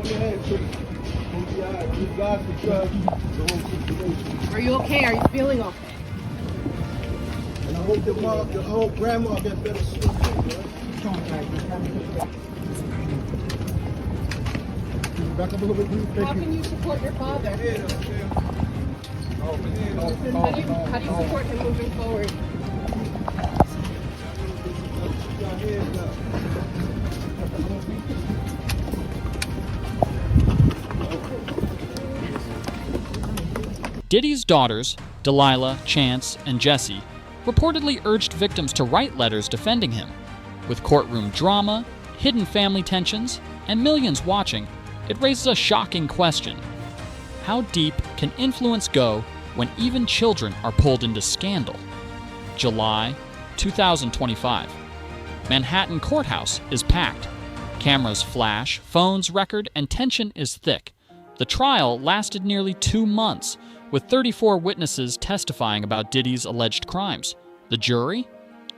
Are you okay? Are you feeling okay? And I hope your whole grandma gets better sleep. Back up a little bit, please. How can you support your father? How do you support him moving forward? Diddy's daughters, Delilah, Chance, and Jessie, reportedly urged victims to write letters defending him. With courtroom drama, hidden family tensions, and millions watching, it raises a shocking question. How deep can influence go when even children are pulled into scandal? July 2025. Manhattan courthouse is packed. Cameras flash, phones record, and tension is thick. The trial lasted nearly 2 months, with 34 witnesses testifying about Diddy's alleged crimes. The jury?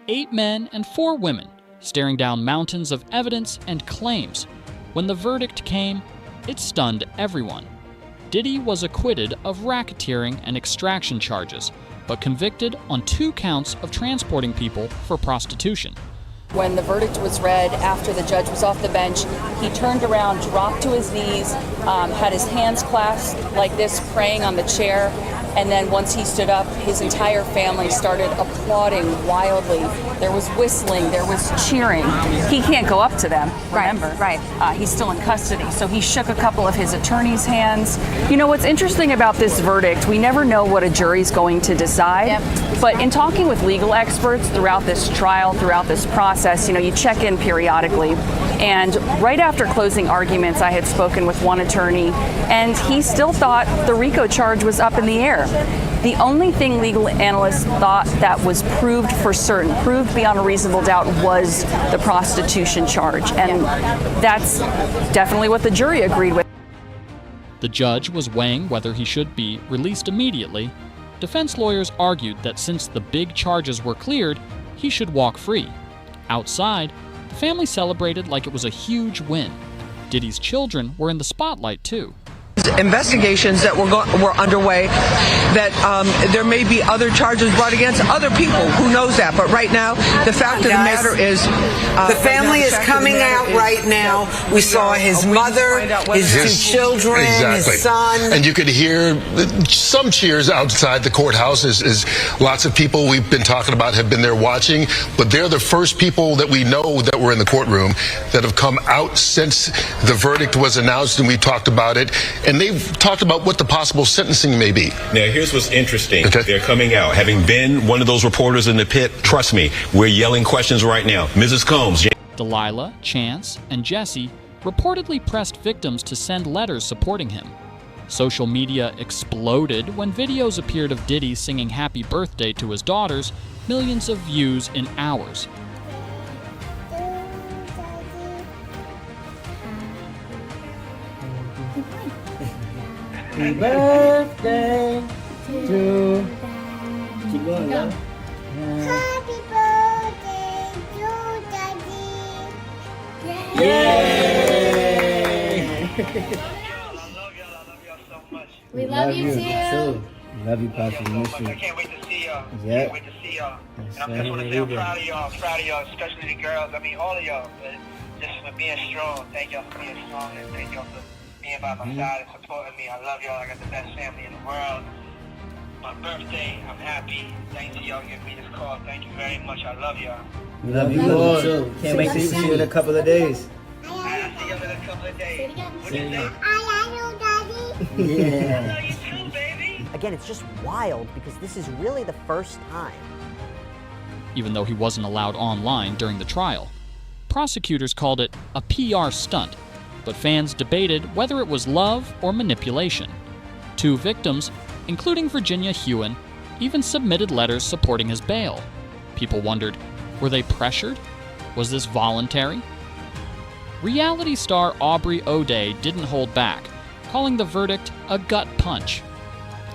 8 men and 4 women, staring down mountains of evidence and claims. When the verdict came, it stunned everyone. Diddy was acquitted of racketeering and extraction charges, but convicted on 2 counts of transporting people for prostitution. When the verdict was read, after the judge was off the bench, he turned around, dropped to his knees, had his hands clasped like this, praying on the chair. And then once he stood up, his entire family started applauding wildly. There was whistling, there was cheering. He can't go up to them, remember? Right. He's still in custody, so he shook a couple of his attorney's hands. You know, what's interesting about this verdict, we never know what a jury's going to decide. Yep. But in talking with legal experts throughout this trial, throughout this process, you know, you check in periodically. And right after closing arguments, I had spoken with one attorney, and he still thought the RICO charge was up in the air. The only thing legal analysts thought that was proved for certain, proved beyond a reasonable doubt, was the prostitution charge. And that's definitely what the jury agreed with. The judge was weighing whether he should be released immediately. Defense lawyers argued that since the big charges were cleared, he should walk free. Outside, the family celebrated like it was a huge win. Diddy's children were in the spotlight too. Investigations that were underway, that there may be other charges brought against other people. Who knows that? But right now, the fact of the matter is, the family is coming out right now. We saw his mother, his 2 children, his son. And you could hear some cheers outside the courthouse as lots of people we've been talking about have been there watching. But they're the first people that we know that were in the courtroom that have come out since the verdict was announced and we talked about it. And they've talked about what the possible sentencing may be. Now, here's what's interesting. Okay. They're coming out. Having been one of those reporters in the pit, trust me, we're yelling questions right now. Mrs. Combs. Delilah, Chance, and Jessie reportedly pressed victims to send letters supporting him. Social media exploded when videos appeared of Diddy singing happy birthday to his daughters, millions of views in hours. Happy birthday to keep going, yeah. Happy birthday to Daddy. Yay! We love you too. Love you, Pastor. I can't wait to see y'all. Yeah. Can't wait to see y'all. And I'm just want to say I'm proud of y'all. I'm proud of y'all, especially the girls. I mean, all of y'all. But just for being strong. Thank y'all for being strong, and thank y'all for being by my side and supporting me. I love y'all. I got the best family in the world. My birthday, I'm happy. Thanks to y'all giving me this call. Thank you very much. I love y'all. We love you, Lord. Too. Can't wait to see you in a couple of days. I'll see y'all in a couple of days. What do you say? I love you, Daddy. Yeah. I love you too, baby. Again, it's just wild because this is really the first time. Even though he wasn't allowed online during the trial, prosecutors called it a PR stunt, but fans debated whether it was love or manipulation. 2 victims, including Virginia Hewen, even submitted letters supporting his bail. People wondered, were they pressured? Was this voluntary? Reality star Aubrey O'Day didn't hold back, calling the verdict a gut punch.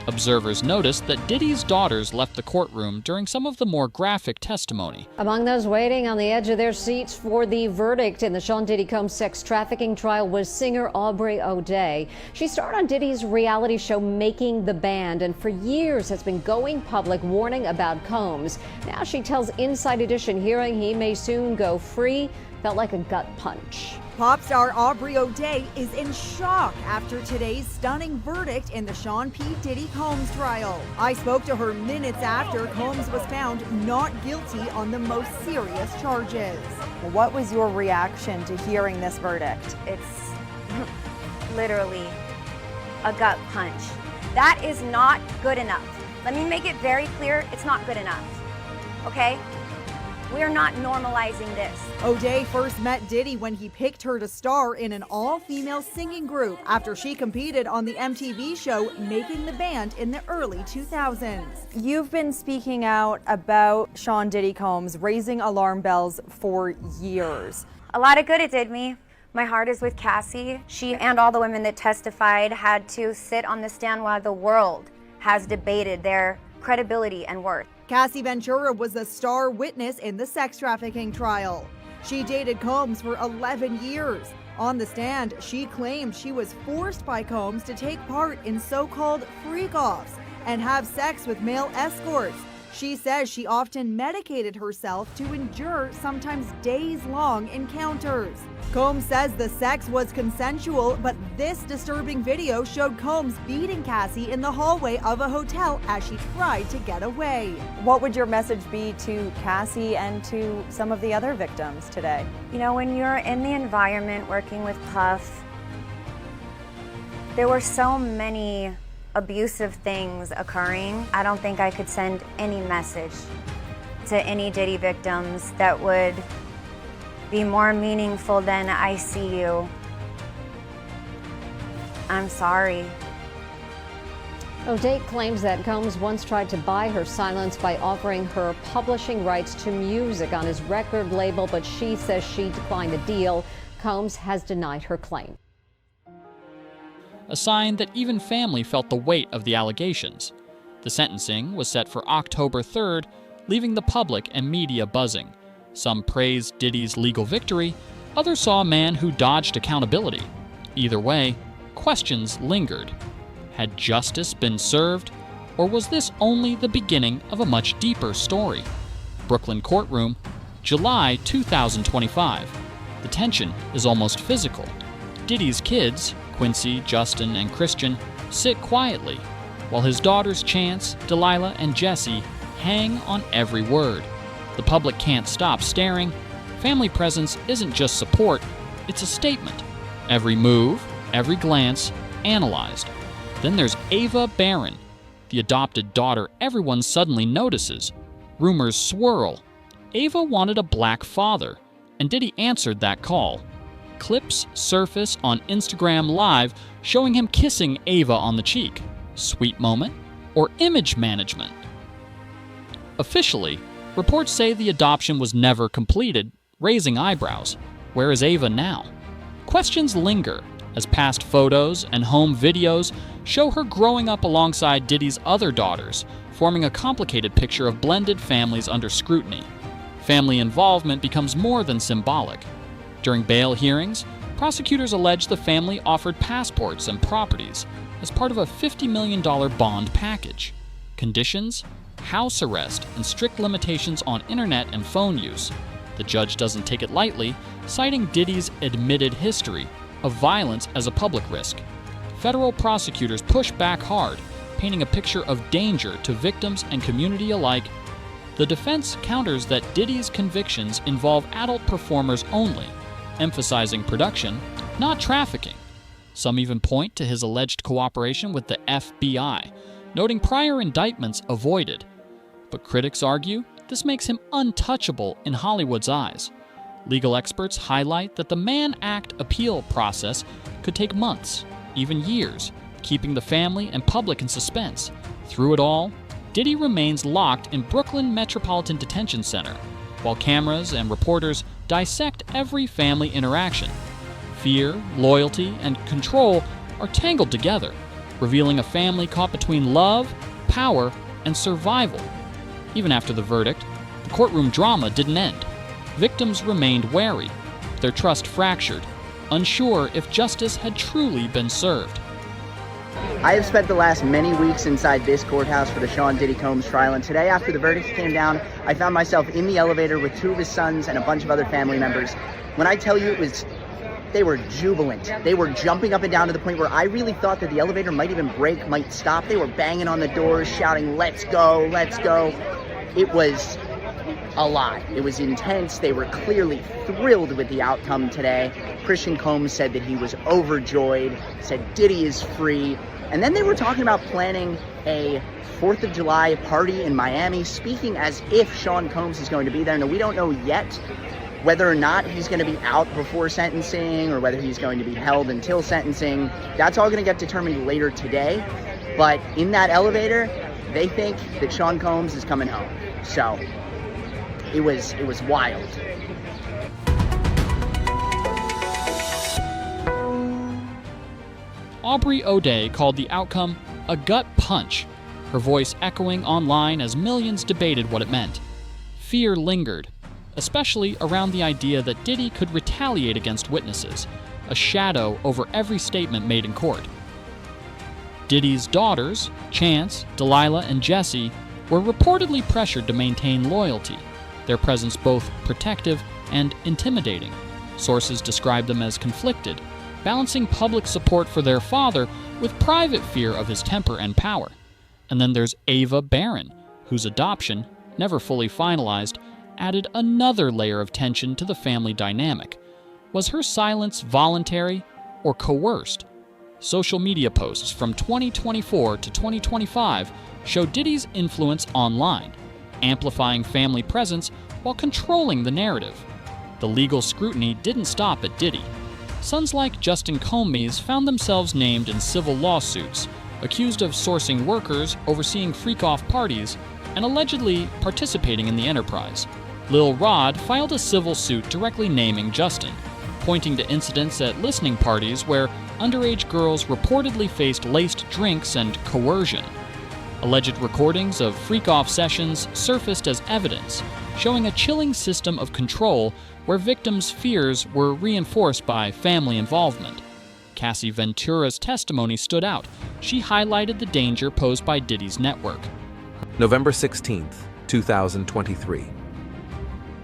Observers noticed that Diddy's daughters left the courtroom during some of the more graphic testimony. Among those waiting on the edge of their seats for the verdict in the Sean Diddy Combs sex trafficking trial was singer Aubrey O'Day. She starred on Diddy's reality show Making the Band and for years has been going public warning about Combs. Now she tells Inside Edition hearing he may soon go free felt like a gut punch. Pop star Aubrey O'Day is in shock after today's stunning verdict in the Sean P. Diddy Combs trial. I spoke to her minutes after Combs was found not guilty on the most serious charges. What was your reaction to hearing this verdict? It's literally a gut punch. That is not good enough. Let me make it very clear, it's not good enough, okay? We're not normalizing this. O'Day first met Diddy when he picked her to star in an all-female singing group after she competed on the MTV show Making the Band in the early 2000s. You've been speaking out about Sean Diddy Combs, raising alarm bells for years. A lot of good it did me. My heart is with Cassie. She and all the women that testified had to sit on the stand while the world has debated their credibility and worth. Cassie Ventura was a star witness in the sex trafficking trial. She dated Combs for 11 years. On the stand, she claimed she was forced by Combs to take part in so-called freak-offs and have sex with male escorts. She says she often medicated herself to endure sometimes days-long encounters. Combs says the sex was consensual, but this disturbing video showed Combs beating Cassie in the hallway of a hotel as she tried to get away. What would your message be to Cassie and to some of the other victims today? You know, when you're in the environment working with Puff, there were so many abusive things occurring. I don't think I could send any message to any Diddy victims that would be more meaningful than I see you. I'm sorry. O'Day claims that Combs once tried to buy her silence by offering her publishing rights to music on his record label, but she says she declined the deal. Combs has denied her claim. A sign that even family felt the weight of the allegations. The sentencing was set for October 3rd, leaving the public and media buzzing. Some praised Diddy's legal victory, others saw a man who dodged accountability. Either way, questions lingered. Had justice been served, or was this only the beginning of a much deeper story? Brooklyn courtroom, July 2025. The tension is almost physical. Diddy's kids, Quincy, Justin, and Christian, sit quietly, while his daughters Chance, Delilah, and Jessie hang on every word. The public can't stop staring. Family presence isn't just support, it's a statement. Every move, every glance, analyzed. Then there's Ava Barron, the adopted daughter everyone suddenly notices. Rumors swirl. Ava wanted a black father, and Diddy answered that call. Clips surface on Instagram Live showing him kissing Ava on the cheek. Sweet moment or image management? Officially, reports say the adoption was never completed, raising eyebrows. Where is Ava now? Questions linger as past photos and home videos show her growing up alongside Diddy's other daughters, forming a complicated picture of blended families under scrutiny. Family involvement becomes more than symbolic. During bail hearings, prosecutors allege the family offered passports and properties as part of a $50 million bond package. Conditions? House arrest and strict limitations on internet and phone use. The judge doesn't take it lightly, citing Diddy's admitted history of violence as a public risk. Federal prosecutors push back hard, painting a picture of danger to victims and community alike. The defense counters that Diddy's convictions involve adult performers only, emphasizing production, not trafficking. Some even point to his alleged cooperation with the FBI, noting prior indictments avoided. But critics argue this makes him untouchable in Hollywood's eyes. Legal experts highlight that the Mann Act appeal process could take months, even years, keeping the family and public in suspense. Through it all, Diddy remains locked in Brooklyn Metropolitan Detention Center, while cameras and reporters dissect every family interaction. Fear, loyalty, and control are tangled together. revealing a family caught between love, power, and survival. Even after the verdict, the courtroom drama didn't end. Victims remained wary, their trust fractured, unsure if justice had truly been served. I have spent the last many weeks inside this courthouse for the Sean Diddy Combs trial, and today, after the verdict came down, I found myself in the elevator with 2 of his sons and a bunch of other family members. When I tell you they were jubilant. They were jumping up and down to the point where I really thought that the elevator might even break, might stop. They were banging on the doors, shouting, "Let's go, let's go." It was a lot. It was intense. They were clearly thrilled with the outcome today. Christian Combs said that he was overjoyed, said Diddy is free. And then they were talking about planning a 4th of July party in Miami, speaking as if Sean Combs is going to be there. Now, we don't know yet whether or not he's going to be out before sentencing or whether he's going to be held until sentencing. That's all going to get determined later today. But in that elevator, they think that Sean Combs is coming home. So it was wild. Aubrey O'Day called the outcome a gut punch, her voice echoing online as millions debated what it meant. Fear lingered, especially around the idea that Diddy could retaliate against witnesses, a shadow over every statement made in court. Diddy's daughters, Chance, Delilah, and Jessie, were reportedly pressured to maintain loyalty, their presence both protective and intimidating. Sources describe them as conflicted, balancing public support for their father with private fear of his temper and power. And then there's Ava Barron, whose adoption, never fully finalized, added another layer of tension to the family dynamic. Was her silence voluntary or coerced? Social media posts from 2024 to 2025 show Diddy's influence online, amplifying family presence while controlling the narrative. The legal scrutiny didn't stop at Diddy. Sons like Justin Combs found themselves named in civil lawsuits, accused of sourcing workers, overseeing freak-off parties, and allegedly participating in the enterprise. Lil Rod filed a civil suit directly naming Justin, pointing to incidents at listening parties where underage girls reportedly faced laced drinks and coercion. Alleged recordings of freak-off sessions surfaced as evidence, showing a chilling system of control where victims' fears were reinforced by family involvement. Cassie Ventura's testimony stood out. She highlighted the danger posed by Diddy's network. November 16th, 2023.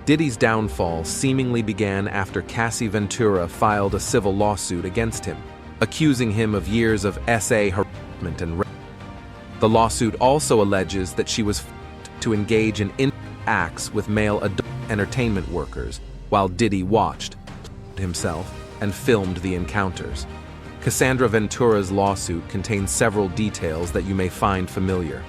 Diddy's downfall seemingly began after Cassie Ventura filed a civil lawsuit against him, accusing him of years of SA harassment and rape. The lawsuit also alleges that she was to engage in acts with male adult entertainment workers while Diddy watched himself and filmed the encounters. Cassandra Ventura's lawsuit contains several details that you may find familiar.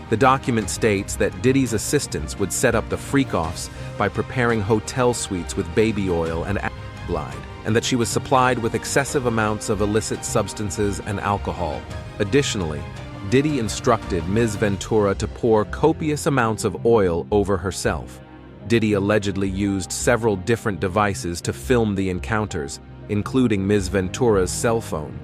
The document states that Diddy's assistants would set up the freak-offs by preparing hotel suites with baby oil and glide, and that she was supplied with excessive amounts of illicit substances and alcohol. Additionally, Diddy instructed Ms. Ventura to pour copious amounts of oil over herself. Diddy allegedly used several different devices to film the encounters, including Ms. Ventura's cell phone.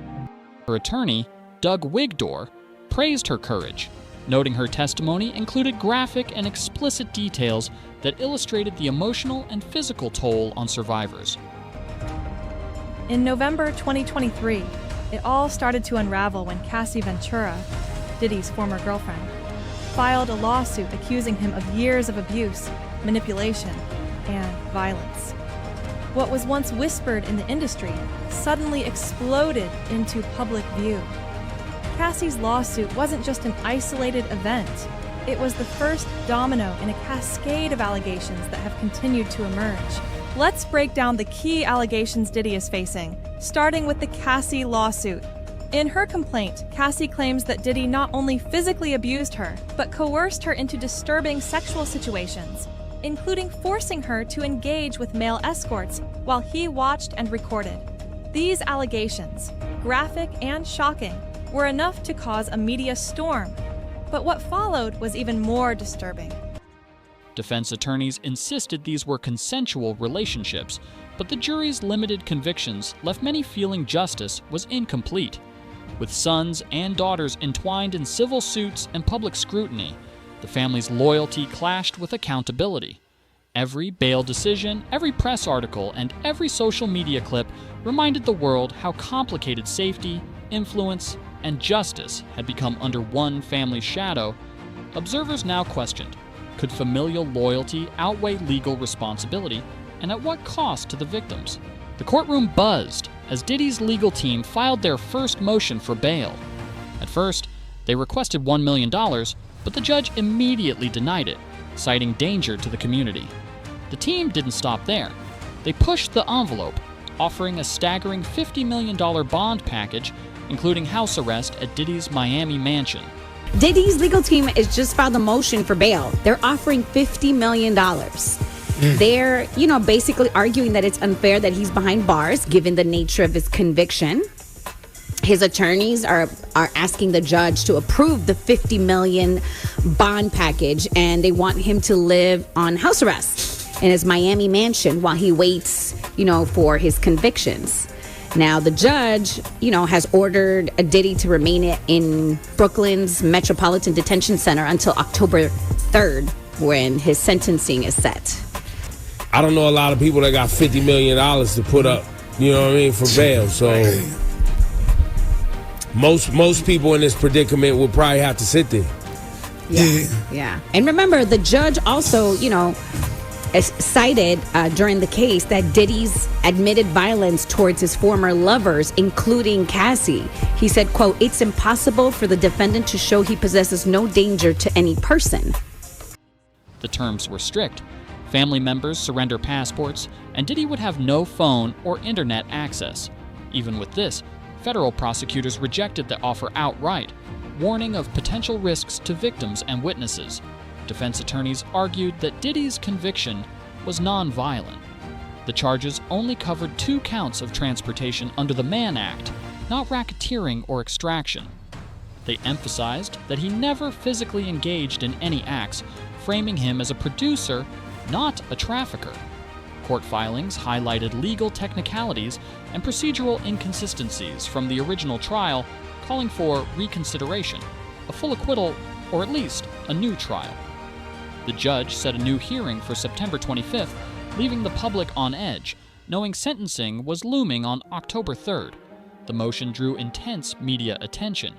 Her attorney, Doug Wigdor, praised her courage, noting her testimony included graphic and explicit details that illustrated the emotional and physical toll on survivors. In November 2023, it all started to unravel when Cassie Ventura, Diddy's former girlfriend, filed a lawsuit accusing him of years of abuse, manipulation, and violence. What was once whispered in the industry suddenly exploded into public view. Cassie's lawsuit wasn't just an isolated event. It was the first domino in a cascade of allegations that have continued to emerge. Let's break down the key allegations Diddy is facing, starting with the Cassie lawsuit. In her complaint, Cassie claims that Diddy not only physically abused her, but coerced her into disturbing sexual situations, including forcing her to engage with male escorts while he watched and recorded. These allegations, graphic and shocking, were enough to cause a media storm. But what followed was even more disturbing. Defense attorneys insisted these were consensual relationships, but the jury's limited convictions left many feeling justice was incomplete. With sons and daughters entwined in civil suits and public scrutiny, the family's loyalty clashed with accountability. Every bail decision, every press article, and every social media clip reminded the world how complicated safety, influence, and justice had become under one family's shadow. Observers now questioned, could familial loyalty outweigh legal responsibility, and at what cost to the victims? The courtroom buzzed as Diddy's legal team filed their first motion for bail. At first, they requested $1 million, but the judge immediately denied it, citing danger to the community. The team didn't stop there. They pushed the envelope, offering a staggering $50 million bond package, including house arrest at Diddy's Miami mansion. Diddy's legal team has just filed a motion for bail. They're offering $50 million. They're, basically arguing that it's unfair that he's behind bars, given the nature of his conviction. His attorneys are asking the judge to approve the $50 million bond package, and they want him to live on house arrest in his Miami mansion while he waits, for his convictions. Now, the judge, has ordered Diddy to remain in Brooklyn's Metropolitan Detention Center until October 3rd, when his sentencing is set. I don't know a lot of people that got $50 million to put up, for bail. So most people in this predicament will probably have to sit there. Yeah. And remember, the judge also, cited during the case that Diddy's admitted violence towards his former lovers, including Cassie. He said, quote, "It's impossible for the defendant to show he possesses no danger to any person." The terms were strict. Family members surrender passports, and Diddy would have no phone or internet access. Even with this, federal prosecutors rejected the offer outright, warning of potential risks to victims and witnesses. Defense attorneys argued that Diddy's conviction was non-violent. The charges only covered 2 counts of transportation under the Mann Act, not racketeering or extraction. They emphasized that he never physically engaged in any acts, framing him as a producer, not a trafficker. Court filings highlighted legal technicalities and procedural inconsistencies from the original trial, calling for reconsideration, a full acquittal, or at least a new trial. The judge set a new hearing for September 25th, leaving the public on edge, knowing sentencing was looming on October 3rd. The motion drew intense media attention.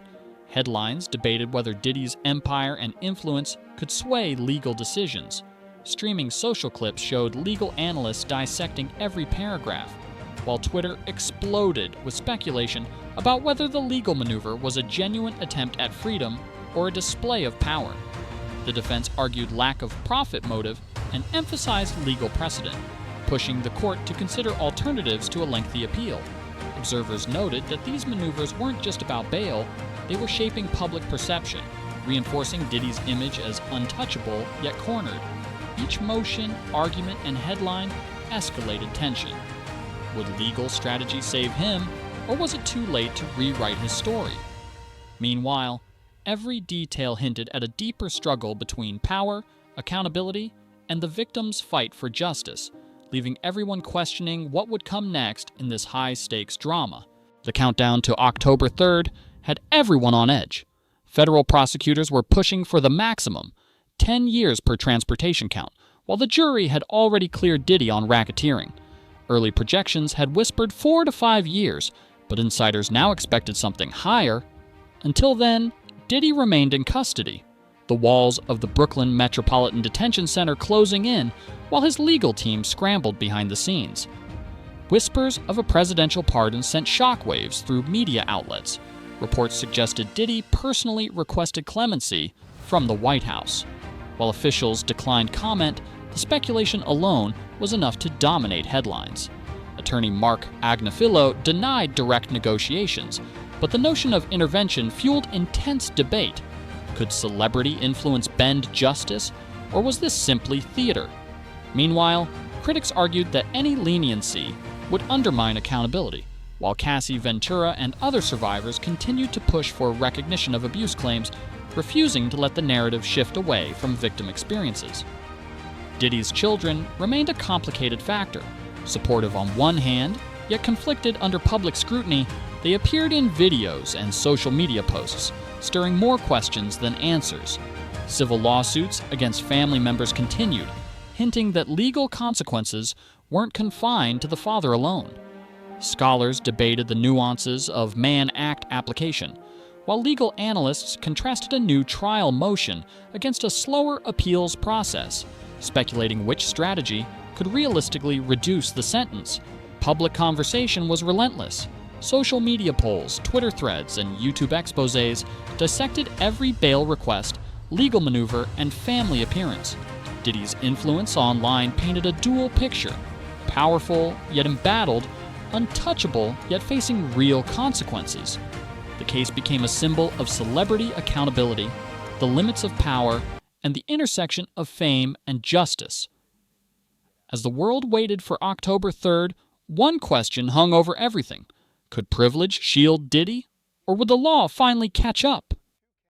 Headlines debated whether Diddy's empire and influence could sway legal decisions. Streaming social clips showed legal analysts dissecting every paragraph, while Twitter exploded with speculation about whether the legal maneuver was a genuine attempt at freedom or a display of power. The defense argued lack of profit motive and emphasized legal precedent, pushing the court to consider alternatives to a lengthy appeal. Observers noted that these maneuvers weren't just about bail, they were shaping public perception, reinforcing Diddy's image as untouchable yet cornered. Each motion, argument, and headline escalated tension. Would legal strategy save him, or was it too late to rewrite his story? Meanwhile, every detail hinted at a deeper struggle between power, accountability, and the victim's fight for justice, leaving everyone questioning what would come next in this high-stakes drama. The countdown to October 3rd had everyone on edge. Federal prosecutors were pushing for the maximum, 10 years per transportation count, while the jury had already cleared Diddy on racketeering. Early projections had whispered 4 to 5 years, but insiders now expected something higher. Until then, Diddy remained in custody, the walls of the Brooklyn Metropolitan Detention Center closing in while his legal team scrambled behind the scenes. Whispers of a presidential pardon sent shockwaves through media outlets. Reports suggested Diddy personally requested clemency from the White House. While officials declined comment, the speculation alone was enough to dominate headlines. Attorney Mark Agnafilo denied direct negotiations, but the notion of intervention fueled intense debate. Could celebrity influence bend justice, or was this simply theater? Meanwhile, critics argued that any leniency would undermine accountability, while Cassie Ventura and other survivors continued to push for recognition of abuse claims, refusing to let the narrative shift away from victim experiences. Diddy's children remained a complicated factor, supportive on one hand, yet conflicted under public scrutiny They appeared in videos and social media posts, stirring more questions than answers. Civil lawsuits against family members continued, hinting that legal consequences weren't confined to the father alone. Scholars debated the nuances of Mann Act application, while legal analysts contrasted a new trial motion against a slower appeals process, speculating which strategy could realistically reduce the sentence. Public conversation was relentless. Social media polls, Twitter threads, and YouTube exposés dissected every bail request, legal maneuver, and family appearance. Diddy's influence online painted a dual picture: powerful yet embattled, untouchable yet facing real consequences. The case became a symbol of celebrity accountability, the limits of power, and the intersection of fame and justice. As the world waited for October 3rd, one question hung over everything. Could privilege shield Diddy, or would the law finally catch up?